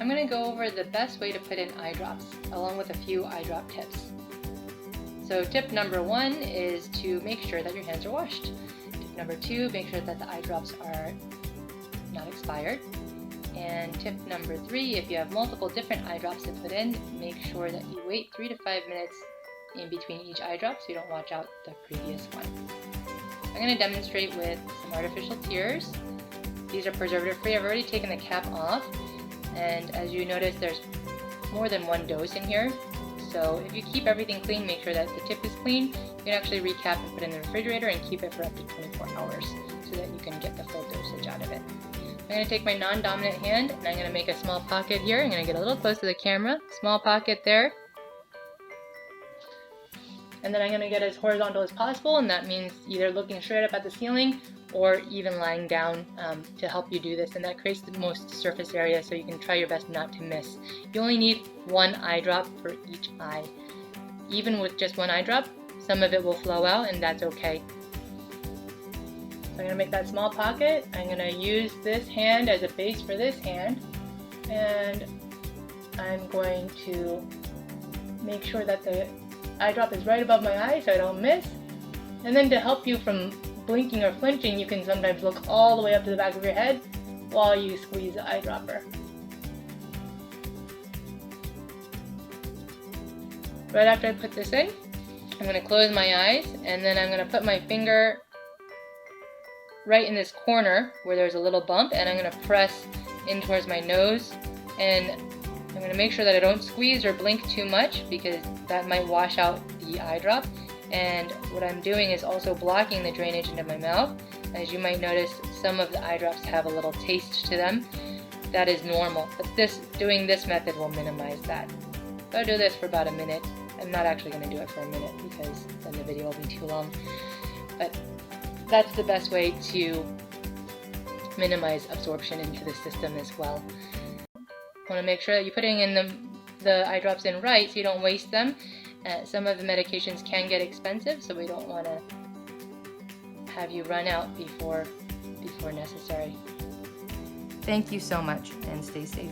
I'm going to go over the best way to put in eye drops, along with a few eye drop tips. So tip number 1 is to make sure that your hands are washed. Tip number 2, make sure that the eye drops are not expired. And tip number 3, if you have multiple different eye drops to put in, make sure that you wait 3 to 5 minutes in between each eye drop so you don't wash out the previous one. I'm going to demonstrate with some artificial tears. These are preservative-free. I've already taken the cap off, and as you notice, there's more than one dose in here. So if you keep everything clean, make sure that the tip is clean. You can actually recap and put it in the refrigerator and keep it for up to 24 hours so that you can get the full dosage out of it. I'm going to take my non-dominant hand and I'm going to make a small pocket here. I'm going to get a little close to the camera. Small pocket there. And then I'm going to get as horizontal as possible, and that means either looking straight up at the ceiling or even lying down to help you do this, and that creates the most surface area so you can try your best not to miss. You only need one eye drop for each eye. Even with just one eye drop, some of it will flow out, and that's okay. So I'm going to make that small pocket. I'm going to use this hand as a base for this hand, and I'm going to make sure that the eye drop is right above my eye so I don't miss. And then to help you from blinking or flinching, you can sometimes look all the way up to the back of your head while you squeeze the eyedropper. Right after I put this in, I'm going to close my eyes, and then I'm going to put my finger right in this corner where there's a little bump, and I'm going to press in towards my nose, and I'm going to make sure that I don't squeeze or blink too much because that might wash out the eye drop. And what I'm doing is also blocking the drainage into my mouth. As you might notice, some of the eye drops have a little taste to them. That is normal, but doing this method will minimize that. So I'll do this for about a minute. I'm not actually going to do it for a minute because then the video will be too long. But that's the best way to minimize absorption into the system as well. Want to make sure that you're putting in the eye drops in right so you don't waste them. Some of the medications can get expensive, so we don't want to have you run out before necessary. Thank you so much, and stay safe.